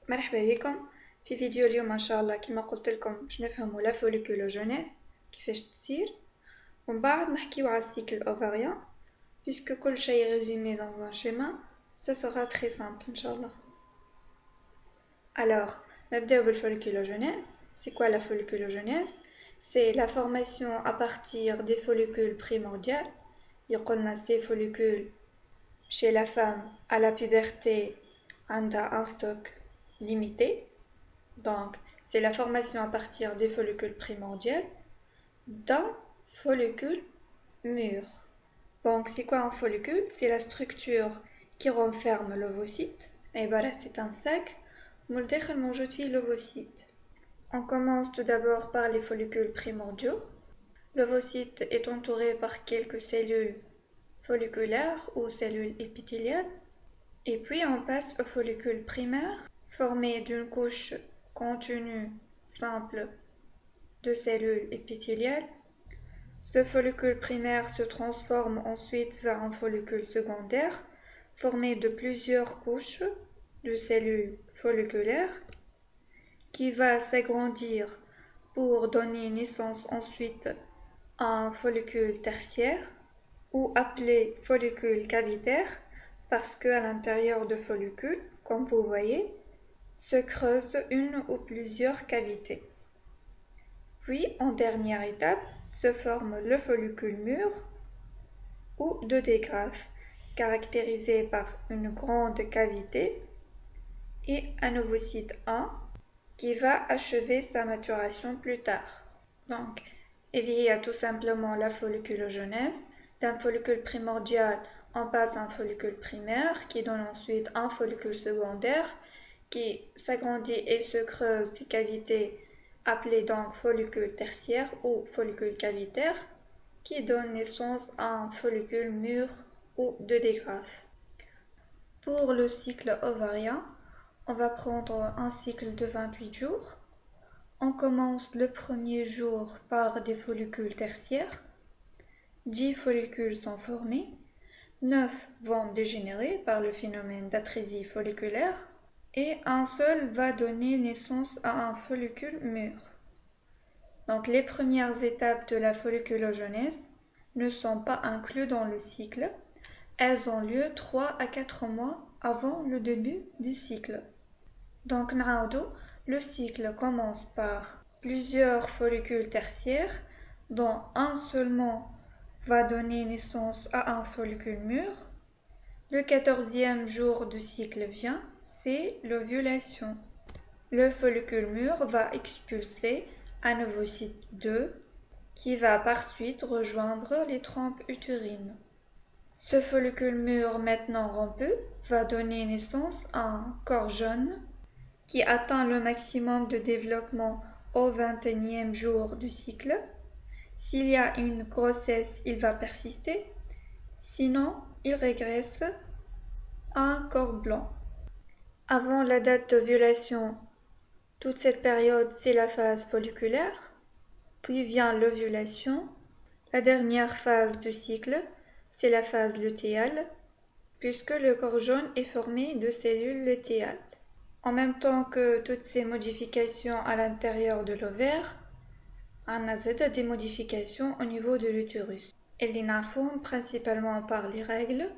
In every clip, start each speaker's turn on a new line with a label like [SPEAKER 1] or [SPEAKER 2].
[SPEAKER 1] مرحبا بكم في فيديو اليوم ان شاء الله. كما قلت لكم باش نفهموا لا فوليكولوجينيس كيفاش تصير، ومن بعد نحكيو على السيكل اوفريان puisque كل شيء résumé dans un schéma, ça sera très simple ان شاء الله. Alors, نبداو بالفوليكولوجينيس. C'est quoi la folliculogenèse? C'est la formation à partir des follicules primordiales. يقولنا ces follicules chez la femme à la puberté عندها un stock limité. Donc, c'est la formation à partir des follicules primordiales d'un follicule mûr. Donc, c'est quoi un follicule? C'est la structure qui renferme l'ovocyte. Et voilà, c'est un sac. L'ovocyte. On commence tout d'abord par les follicules primordiaux. L'ovocyte est entouré par quelques cellules folliculaires ou cellules épithéliales. Et puis on passe aux follicules primaires, formés d'une couche continue simple de cellules épithéliales. Ce follicule primaire se transforme ensuite vers un follicule secondaire, formé de plusieurs couches de cellules folliculaires, qui va s'agrandir pour donner naissance ensuite à un follicule tertiaire, ou appelé follicule cavitaire, parce qu'à l'intérieur de follicule, comme vous voyez, se creusent une ou plusieurs cavités. Puis, en dernière étape, se forme le follicule mûr ou de dégraffe, caractérisé par une grande cavité et un ovocyte 1 qui va achever sa maturation plus tard. Donc, il y a tout simplement la folliculogenèse. D'un follicule primordial, on passe à un follicule primaire qui donne ensuite un follicule secondaire qui s'agrandit et se creuse des cavités appelées donc follicule tertiaire ou follicule cavitaire qui donne naissance à un follicule mûr ou de dégraffe. Pour le cycle ovarien, on va prendre un cycle de 28 jours. On commence le premier jour par des follicules tertiaires. 10 follicules sont formés, 9 vont dégénérer par le phénomène d'atrésie folliculaire et un seul va donner naissance à un follicule mûr. Donc les premières étapes de la folliculogenèse ne sont pas incluses dans le cycle. Elles ont lieu 3 à 4 mois avant le début du cycle. Donc le cycle commence par plusieurs follicules tertiaires dont un seulement va donner naissance à un follicule mûr. Le 14e jour du cycle vient, c'est l'ovulation. Le follicule mûr va expulser un ovocyte 2 qui va par suite rejoindre les trompes utérines. Ce follicule mûr maintenant rompu va donner naissance à un corps jaune qui atteint le maximum de développement au 21e jour du cycle. S'il y a une grossesse, il va persister, sinon il régresse à un corps blanc. Avant la date d'ovulation, toute cette période, c'est la phase folliculaire, puis vient l'ovulation. La dernière phase du cycle, c'est la phase lutéale, puisque le corps jaune est formé de cellules lutéales. En même temps que toutes ces modifications à l'intérieur de l'ovaire, on a des modifications au niveau de l'utérus. Et les nafons principalement par les règles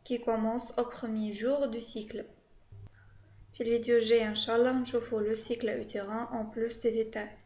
[SPEAKER 1] qui commencent au premier jour du cycle. في الفيديو الجاي إن شاء الله نشوفوا le cycle utérin en plus de détails.